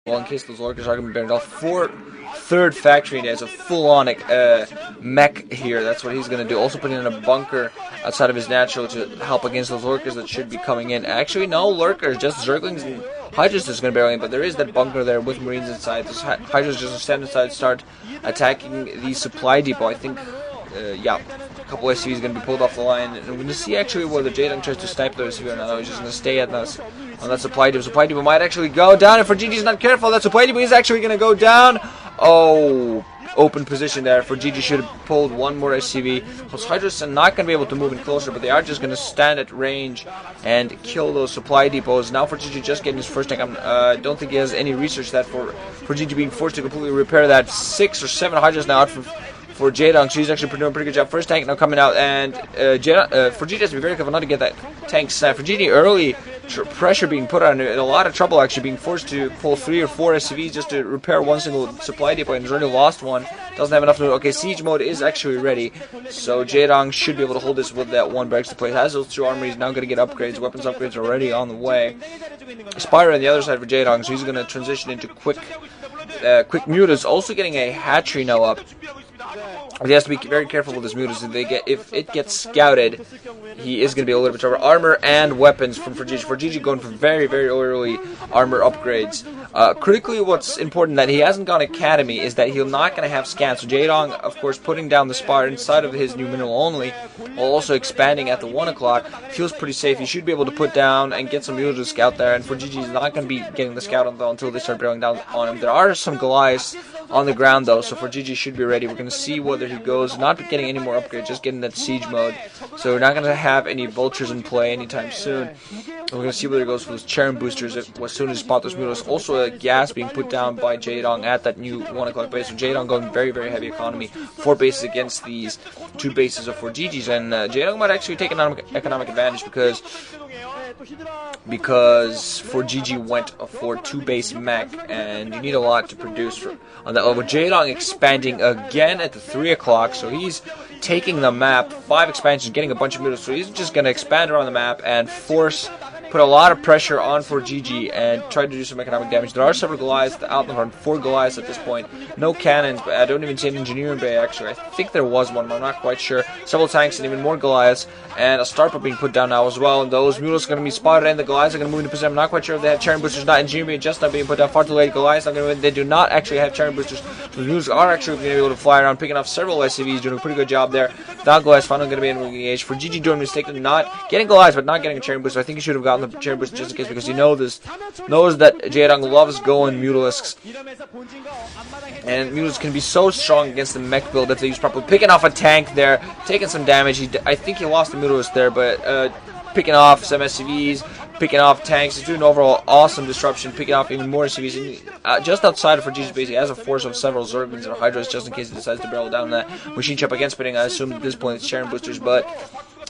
well, in case those lurkers are going to be burned off. Third factory, and he has a full-on mech here. That's what he's going to do. Also putting in a bunker outside of his natural to help against those lurkers that should be coming in. Actually, no lurkers, just zerglings and hydras is going to barrel in, but there is that bunker there with marines inside. Those hydras just stand inside, start attacking the supply depot. I think, yeah, a couple SCVs are going to be pulled off the line. And we're going to see actually whether Jaedong tries to snipe the SCV or not. He's just going to stay at us on that supply depot. Supply depot might actually go down. If Gigi's not careful, that supply depot is actually going to go down. Oh, open position there. For Gigi should have pulled one more SCV. Those hydras are not going to be able to move in closer, but they are just going to stand at range and kill those supply depots. Now for Gigi just getting his first tank. I don't think he has any research that for Gigi being forced to completely repair that. 6 or 7 hydras now out for Jaedong, so he's actually doing a pretty good job. First tank now coming out, and for Gigi has to be very careful not to get that tank sniped. For Gigi, early pressure being put on him, a lot of trouble actually being forced to pull 3 or 4 SCVs just to repair one single supply depot, and he's already lost one. Doesn't have enough to do. Okay, siege mode is actually ready, so Jaedong should be able to hold this with that one barracks to place. Has those 2 armories, now going to get upgrades. Weapons upgrades are already on the way. Spire on the other side for Jaedong, so he's going to transition into quick mutas. Also getting a hatchery now up. He has to be very careful with his mutas. If it gets scouted, he is going to be a little bit trouble. Armor and weapons from Gigi. For Gigi going for very, very early armor upgrades. Critically, what's important that he hasn't gone Academy is that he's not going to have scans. So Jaedong, of course, putting down the spire inside of his new mineral only, while also expanding at the 1 o'clock, feels pretty safe. He should be able to put down and get some mutas to scout there. And for Gigi, he's not going to be getting the scout until they start barreling down on him. There are some Goliaths on the ground though, so for Gigi should be ready. We're going to see whether he goes, not getting any more upgrades, just getting that siege mode. So we're not going to have any vultures in play anytime soon. We're going to see whether he goes for those Charon boosters as soon as he spots those mutas. Also a gas being put down by Jaedong at that new 1 o'clock base. So Jaedong going very, very heavy economy. 4 bases against these 2 bases of 4 Gigi's, and Jaedong might actually take an economic advantage because for Gigi went for 2 base mech, and you need a lot to produce on that level. Jaedong expanding again at the 3 o'clock, so he's taking the map, 5 expansions, getting a bunch of middles, so he's just going to expand around the map and put a lot of pressure on for Gigi and try to do some economic damage. There are several Goliaths out in the front, 4 Goliaths at this point. No cannons, but I don't even see an engineering bay actually. I think there was one, but I'm not quite sure. Several tanks and even more Goliaths, and a starport being put down now as well. And those mules are going to be spotted, and the Goliaths are going to move into position. I'm not quite sure if they have Charon boosters, not engineering bay, just not being put down. Far too late. Goliaths are going to. They do not actually have Charon boosters. So the mules are actually going to be able to fly around, picking off several SCVs, doing a pretty good job there. Without Goliaths, finally going to be engaged. For Gigi doing a mistake of not getting Goliaths, but not getting a Charon booster. I think he should have gotten the Charon booster just in case, because he knows that Jaedong loves going mutalisks, and mutalisks can be so strong against the mech build if they use properly. Picking off a tank there, taking some damage. I think he lost the mutalist there, but picking off some SCVs, picking off tanks, he's doing overall awesome disruption, picking off even more SCVs. And, just outside of Gigi's base, he has a force of several zerglings or hydras just in case he decides to barrel down that machine ship against spinning. I assume at this point it's Charon boosters, but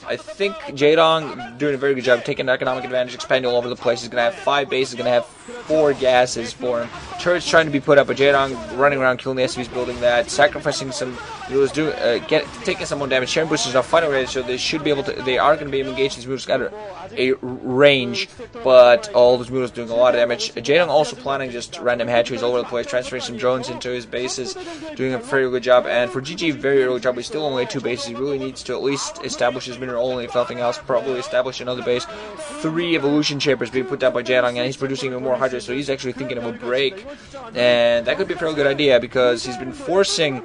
I think Jaedong doing a very good job taking economic advantage, expanding all over the place. He's going to have 5 bases, going to have 4 gases for him. Turrets trying to be put up, but Jaedong running around killing the SCVs, building that, sacrificing some. He was taking some more damage. Charon boosters are fighting ready, so they should be able to. They are going to be able to engage these mules at a range, but all those mules doing a lot of damage. Jaedong also planning just random hatcheries all over the place, transferring some drones into his bases, doing a very good job. And for Gigi, very early job. He's still only at 2 bases. He really needs to at least establish his mineral only, if nothing else. Probably establish another base. 3 evolution chambers being put down by Jaedong, and he's producing even more hydras, so he's actually thinking of a break, and that could be a fairly good idea because he's been forcing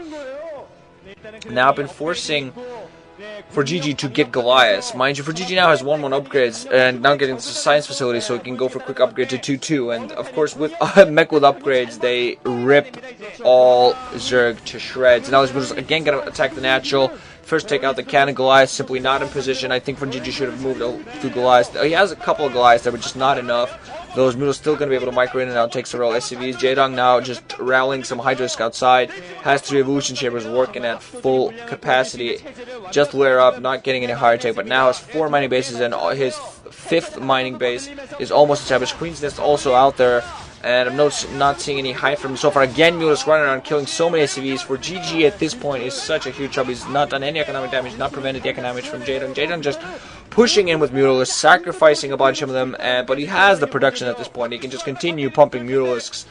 for Gigi to get Goliaths. Mind you, for Gigi now has 1-1 upgrades and now getting to the science facility, so he can go for a quick upgrade to 2-2. And of course, with mech with upgrades, they rip all Zerg to shreds. Now he's again going to attack the natural. First take out the cannon. Goliath simply not in position. I think for Gigi should have moved to Goliath. He has a couple of Goliaths there, but just not enough. Those Mudos still going to be able to micro in and out, take several SCVs. Jaedong now just rallying some Hydrosk outside. Has 3 evolution chambers working at full capacity. Just layer up, not getting any higher tech, but now has 4 mining bases, and his 5th mining base is almost established. Queen's Nest also out there, and I'm not seeing any hype from him so far. Again, Mudos running around killing so many SCVs. For GG at this point is such a huge trouble. He's not done any economic damage, not prevented the economics from Jaedong. Jaedong just pushing in with Mutalisks, sacrificing a bunch of them, but he has the production at this point. He can just continue pumping Mutalisks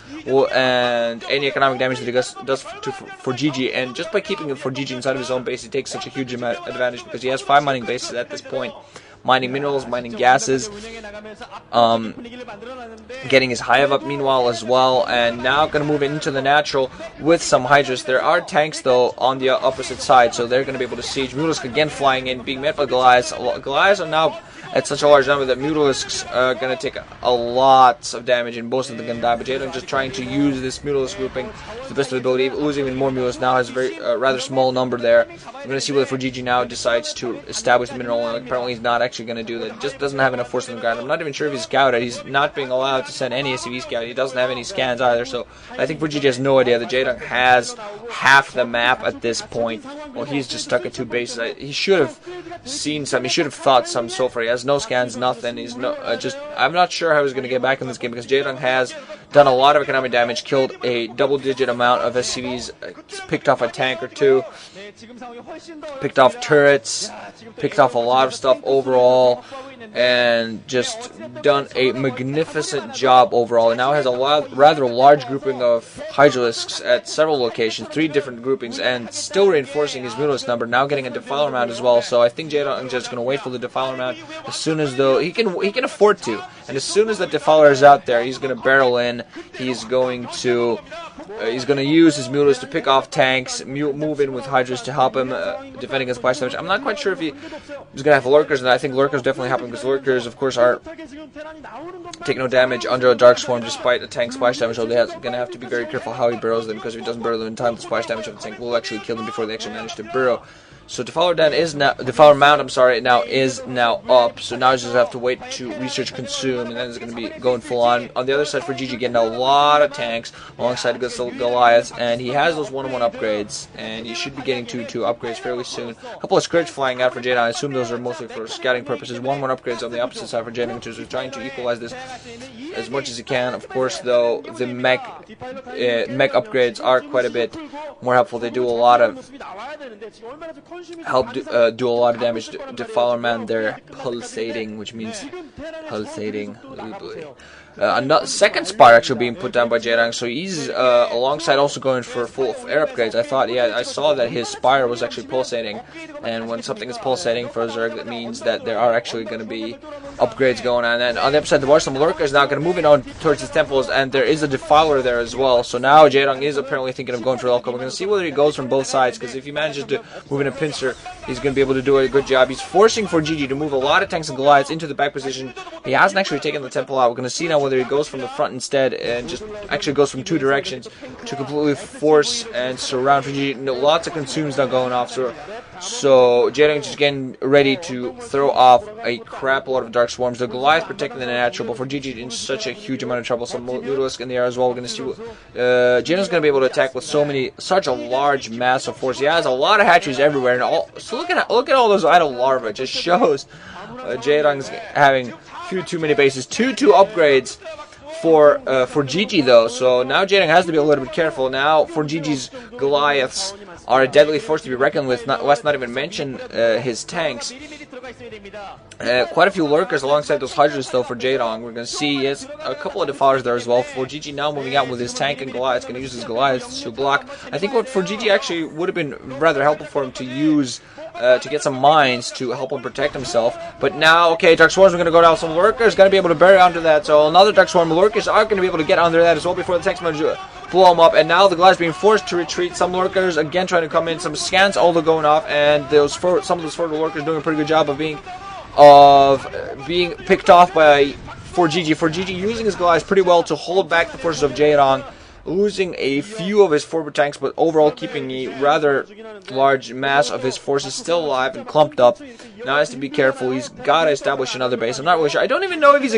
and any economic damage that he does for Gigi, and just by keeping for Gigi inside of his own base, he takes such a huge advantage because he has 5 mining bases at this point. Mining minerals, mining gases, getting his hive up meanwhile as well, and now going to move into the natural with some Hydras. There are tanks though on the opposite side, so they're going to be able to siege. Mutalisks again flying in, being met by Goliaths. Goliaths are now at such a large number that Mutalisks are going to take a lot of damage, and most of them are going to die. But Jaedong just trying to use this Mutalisk grouping to the best of his ability, losing even more Mutalisks. Now has a very rather small number there. I'm going to see whether Fujiji now decides to establish the mineral, and apparently he's not actually going to do that. Just doesn't have enough force on the ground. I'm not even sure if he's scouted. He's not being allowed to send any SCV scout. He doesn't have any scans either, so I think Fujiji has no idea that Jaedong has half the map at this point. Well, he's just stuck at 2 bases. He should have seen some. He should have thought some so far. He has no scans, nothing. He's no I'm not sure how he's going to get back in this game because Jaedong has done a lot of economic damage, killed a double-digit amount of SCVs, picked off a tank or 2, picked off turrets, picked off a lot of stuff overall, and just done a magnificent job overall. And now has a rather large grouping of Hydralisks at several locations, 3 different groupings, and still reinforcing his Mutalisk number, now getting a Defiler mount as well. So I think Jaedong is just going to wait for the Defiler mount as soon as though he can afford to. And as soon as that Defiler is out there, he's going to barrel in. He's going to use his Mutalisks to pick off tanks, move in with Hydras to help him defend against splash damage. I'm not quite sure if he's going to have Lurkers, and I think Lurkers definitely happen because Lurkers, of course, are take no damage under a Dark Swarm despite a tank splash damage, so they're going to have to be very careful how he burrows them, because if he doesn't burrow them in time, the splash damage of the tank will actually kill them before they actually manage to burrow. So Defiler Mount, now is up. So now you just have to wait to research consume, and then it's going to be going full on. On the other side for Gigi, getting a lot of tanks alongside Goliaths, and he has those 1-on-1 upgrades, and he should be getting 2-2 upgrades fairly soon. A couple of Scourge flying out for Jaedong. I assume those are mostly for scouting purposes. 1-1 upgrades on the opposite side for Jaedong, which is trying to equalize this as much as he can. Of course, though, the mech upgrades are quite a bit more helpful. They do a lot of do a lot of damage to Defiler Man. They're pulsating, which means pulsating. Second Spire actually being put down by Jaedong, so he's alongside also going for full air upgrades. I saw that his Spire was actually pulsating, and when something is pulsating for a Zerg, that means that there are actually going to be upgrades going on. And on the upside, the Hwaseung Lurker is now going to move in on towards his temples, and there is a Defiler there as well. So now Jaedong is apparently thinking of going for Elko. We're going to see whether he goes from both sides, because if he manages to move in a pincer, he's going to be able to do a good job. He's forcing for Gigi to move a lot of tanks and Goliaths into the back position. He hasn't actually taken the temple out. We're going to see now whether he goes from the front instead and just actually goes from 2 directions to completely force and surround Fujiji. Lots of consumes now going off, so Jaedong is just getting ready to throw off a crap load of Dark Swarms. The Goliath protecting the natural, but for Gigi in such a huge amount of trouble. Some Mutalisk in the air as well. We're going to see Jaedong's going to be able to attack with such a large mass of force. He has a lot of hatcheries everywhere, and so look at all those idle larvae. It just shows Jaedong's having too many bases. 2-2 upgrades for Gigi though, so now Jaedong has to be a little bit careful. Now for Gigi's Goliaths are a deadly force to be reckoned with. Let's not even mention his tanks. Quite a few Lurkers alongside those Hydras though for Jaedong. We're going to see a couple of Defilers there as well. For Gigi now moving out with his tank and Goliaths, going to use his Goliaths to block. I think what for Gigi actually would have been rather helpful for him to use to get some mines to help him protect himself. But now, okay, Dark Swarms are going to go down. Some Lurkers going to be able to bury onto that. So another Dark Swarm. Lurkers are going to be able to get under that as well before the tanks manage to blow them up. And now the Goliaths being forced to retreat. Some Lurkers again trying to come in. Some scans all going off, and some of those further Lurkers doing a pretty good job of being picked off by for Gigi. For Gigi using his Goliaths pretty well to hold back the forces of Jaedong, losing a few of his forward tanks, but overall keeping a rather large mass of his forces still alive and clumped up. Now he has to be careful. He's got to establish another base. I'm not really sure. I don't even know if he's